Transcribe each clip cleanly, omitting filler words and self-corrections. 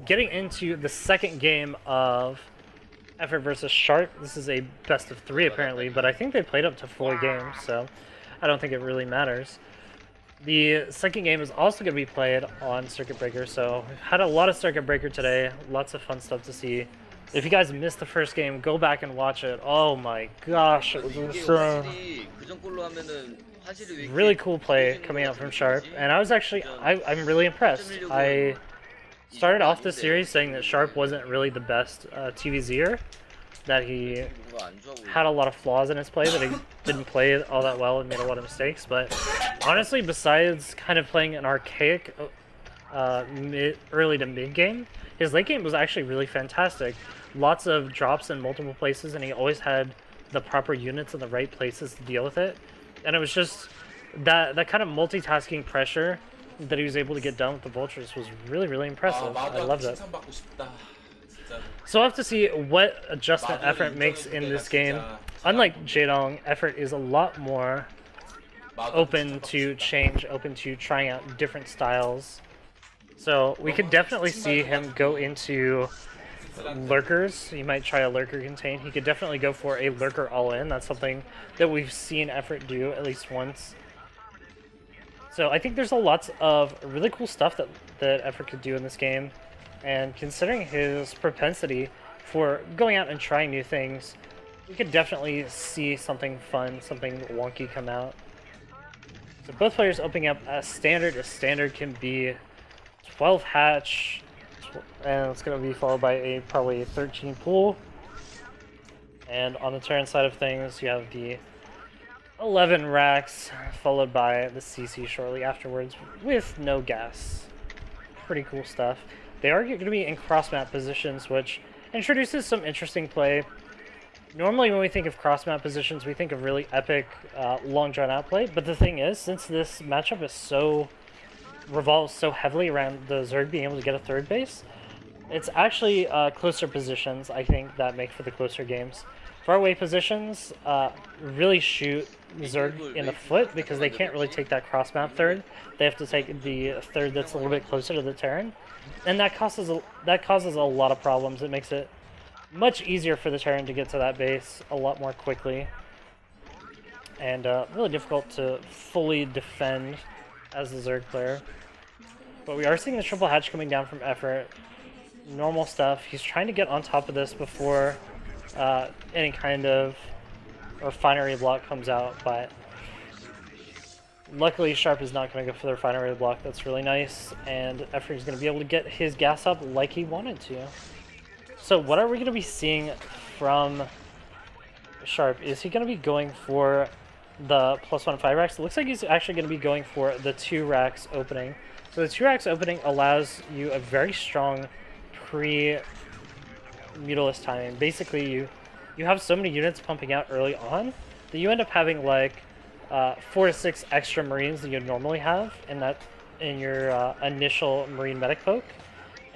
getting into the second game of effOrt versus Sharp. This is a best of 3 apparently, but I think they played up to 4 games, so I don't think it really matters. The second game is also going to be played on Circuit Breaker, so we've had a lot of Circuit Breaker today. Lots of fun stuff to see. If you guys missed the first game, go back and watch it. Oh my gosh, it was insane. Really cool play coming out from Sharp, and I'm really impressed. I started off this series saying that Sharp wasn't really the best TVZer, that he had a lot of flaws in his play, that he didn't play it all that well and made a lot of mistakes. But honestly, besides kind of playing an archaic early to mid game, his late game was actually really fantastic. Lots of drops in multiple places, and he always had the proper units in the right places to deal with it. And it was just that kind of multitasking pressure that he was able to get done with the Vultures was really, really impressive. I loved it. So we'll have to see what adjustment effOrt makes in this game. Unlike Jaedong, effOrt is a lot more open to change, open to trying out different styles. So we could definitely see him go into lurkers. He might try a lurker contain. He could definitely go for a lurker all-in. That's something that we've seen effOrt do at least once. So I think there's a lot of really cool stuff that effOrt could do in this game. And considering his propensity for going out and trying new things, we could definitely see something fun, something wonky come out. So both players opening up as standard. A standard can be 12 hatch, and it's going to be followed by a probably 13 pool. And on the Terran side of things, you have the 11 racks, followed by the CC shortly afterwards with no gas. Pretty cool stuff. They are going to be in cross-map positions, which introduces some interesting play. Normally when we think of cross-map positions, we think of really epic, long drawn-out play, but the thing is, since this matchup is revolves so heavily around the Zerg being able to get a third base, it's actually closer positions, I think, that make for the closer games. Far away positions really shoot Zerg in the foot because they can't really take that cross-map third. They have to take the third that's a little bit closer to the Terran, and that causes a lot of problems. It makes it much easier for the Terran to get to that base a lot more quickly, and really difficult to fully defend as the Zerg player. But we are seeing the triple hatch coming down from effOrt. Normal stuff. He's trying to get on top of this before any kind of refinery block comes out, but luckily Sharp is not going to go for the refinery block. That's really nice, and effOrt is going to be able to get his gas up like he wanted to. So what are we going to be seeing from Sharp? Is he going to be going for the +1 5 racks? It looks like he's actually going to be going for the 2 racks opening. So the 2 racks opening allows you a very strong pre-Mutalisk timing. Basically, you have so many units pumping out early on that you end up having like 4 to 6 extra Marines than you'd normally have in your initial Marine medic poke,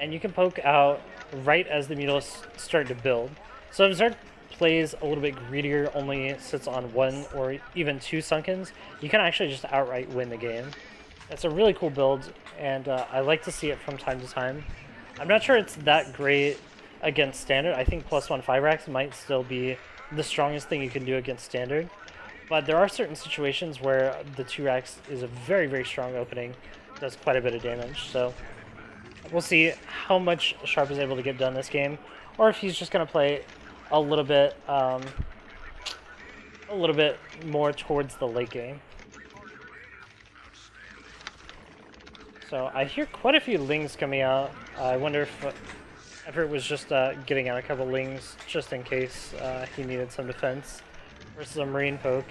and you can poke out right as the Mutalisks start to build. So if Zerg plays a little bit greedier, only sits on 1 or even 2 Sunkens, you can actually just outright win the game. It's a really cool build, and I like to see it from time to time. I'm not sure it's that great against Standard. I think +1 5 racks might still be the strongest thing you can do against Standard. But there are certain situations where the 2 racks is a very, very strong opening. Does quite a bit of damage. So we'll see how much Sharp is able to get done this game, or if he's just going to play a little bit more towards the late game. So I hear quite a few Lings coming out. I wonder if effOrt was just getting out a couple Lings just in case he needed some defense versus a Marine poke.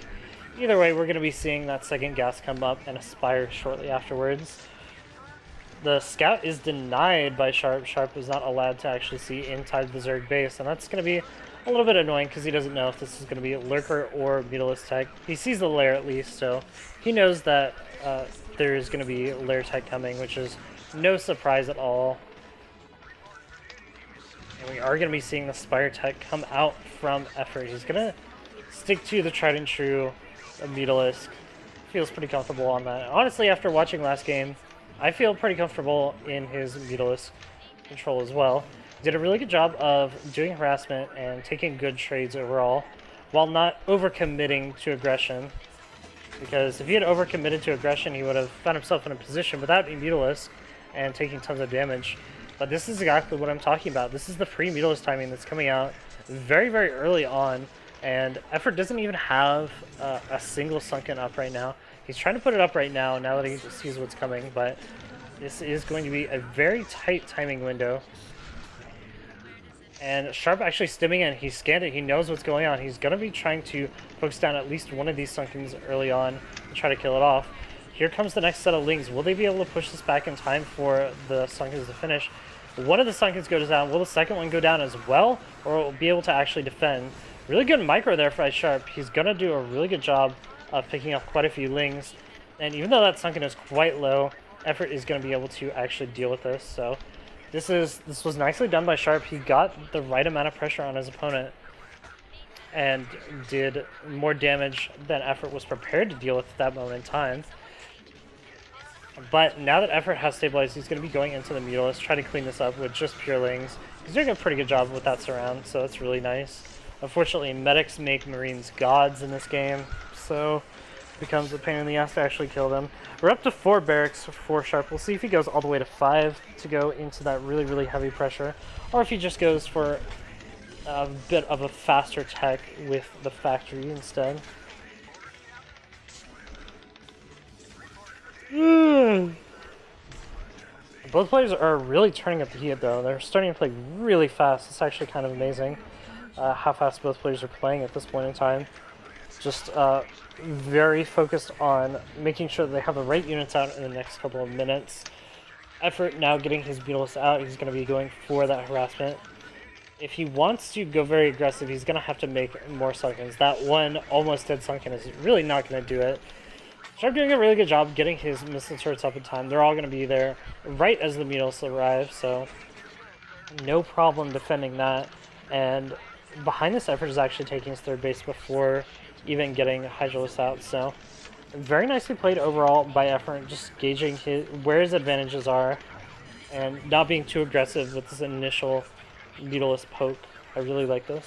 Either way, we're going to be seeing that second gas come up and Aspire shortly afterwards. The scout is denied by Sharp. Sharp is not allowed to actually see inside the Zerg base, and that's going to be a little bit annoying because he doesn't know if this is going to be a Lurker or Mutalisk tech. He sees the lair at least, so he knows that there is going to be lair tech coming, which is no surprise at all. And we are going to be seeing the Spire tech come out from effOrt. He's going to stick to the tried and true Mutalisk. Feels pretty comfortable on that. Honestly, after watching last game, I feel pretty comfortable in his Mutalisk control as well. Did a really good job of doing harassment and taking good trades overall, while not overcommitting to aggression. Because if he had overcommitted to aggression, he would have found himself in a position without a Mutalisk and taking tons of damage. But this is exactly what I'm talking about. This is the pre-Mutalisk timing that's coming out very, very early on, and effOrt doesn't even have a single sunken up right now. He's trying to put it up right now that he sees what's coming, but this is going to be a very tight timing window. And Sharp actually stimming in. He scanned it. He knows what's going on. He's going to be trying to focus down at least one of these Sunkens early on and try to kill it off. Here comes the next set of Lings. Will they be able to push this back in time for the Sunkens to finish? One of the Sunkens goes down. Will the second one go down as well? Or will be able to actually defend? Really good micro there for Sharp. He's going to do a really good job of picking up quite a few Lings. And even though that Sunken is quite low, effOrt is going to be able to actually deal with this. So this was nicely done by Sharp. He got the right amount of pressure on his opponent and did more damage than effOrt was prepared to deal with at that moment in time. But now that effOrt has stabilized, he's going to be going into the Mutalisk, trying to clean this up with just pure Lings. He's doing a pretty good job with that surround, so that's really nice. Unfortunately, medics make Marines gods in this game, so it becomes a pain in the ass to actually kill them. We're up to 4 barracks for Sharp. We'll see if he goes all the way to 5 to go into that really, really heavy pressure, or if he just goes for a bit of a faster tech with the factory instead. Both players are really turning up the heat though. They're starting to play really fast. It's actually kind of amazing how fast both players are playing at this point in time. Just very focused on making sure that they have the right units out in the next couple of minutes. effOrt now getting his Beetles out. He's going to be going for that harassment. If he wants to go very aggressive, he's going to have to make more Sunkens. That one almost dead Sunken is really not going to do it. Sharp doing a really good job getting his missile turrets up in time. They're all going to be there right as the Mutalisk arrive, so no problem defending that. And behind this, effOrt is actually taking his third base before even getting Hydralisk out. So very nicely played overall by effOrt, just gauging where his advantages are and not being too aggressive with this initial Mutalisk poke. I really like this.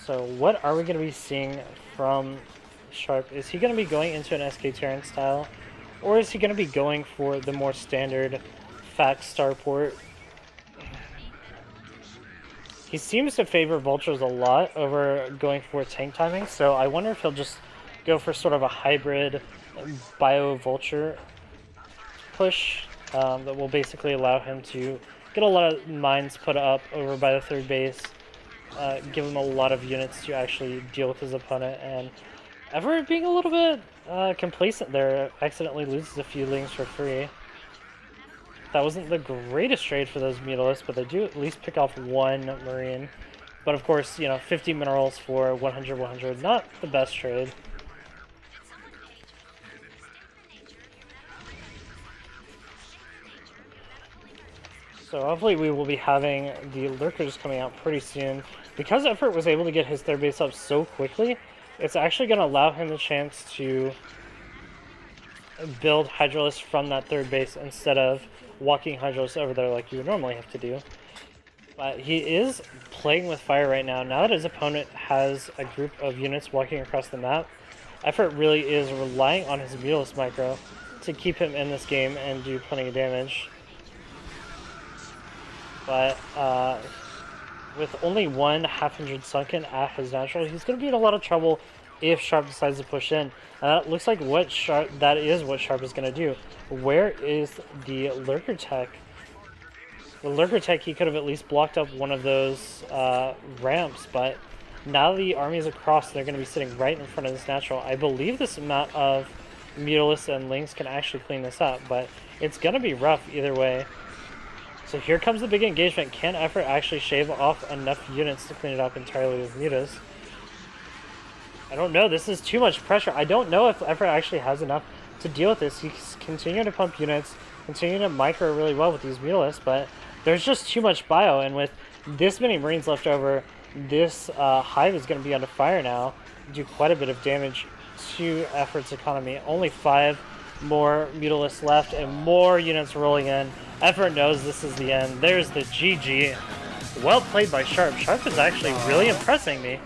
So what are we going to be seeing from Sharp? Is he going to be going into an SK Terran style, or is he going to be going for the more standard fat starport? He seems to favor Vultures a lot over going for tank timing, so I wonder if he'll just go for sort of a hybrid bio-Vulture push that will basically allow him to get a lot of mines put up over by the third base, give him a lot of units to actually deal with his opponent, and effOrt being a little bit complacent there, accidentally loses a few Lings for free. That wasn't the greatest trade for those Mutalisks, but they do at least pick off one Marine. But of course, you know, 50 minerals for 100, not the best trade. So hopefully we will be having the Lurkers coming out pretty soon. Because effOrt was able to get his third base up so quickly, it's actually going to allow him the chance to build Hydralisk from that third base instead of walking Hydralisk over there like you would normally have to do. But he is playing with fire right now. Now that his opponent has a group of units walking across the map, effOrt really is relying on his Mutalisk micro to keep him in this game and do plenty of damage. But with only one 1/200 Sunken at his natural, he's going to be in a lot of trouble if Sharp decides to push in. That looks like what that is what Sharp is going to do. Where is the Lurker Tech? The Lurker Tech, he could have at least blocked up one of those ramps, but now the army is across, they're going to be sitting right in front of this natural. I believe this amount of Mutalisks and Lings can actually clean this up, but it's going to be rough either way. So here comes the big engagement. Can effOrt actually shave off enough units to clean it up entirely with Mutas? I don't know. This is too much pressure. I don't know if effOrt actually has enough to deal with this. He's continuing to pump units, continuing to micro really well with these Mutalisks, but there's just too much bio, and with this many Marines left over, this hive is going to be under fire now, do quite a bit of damage to effOrt's economy. Only 5 more Mutalisks left and more units rolling in. effOrt knows this is the end. There's the GG. Well played by Sharp. Sharp is actually really impressing me.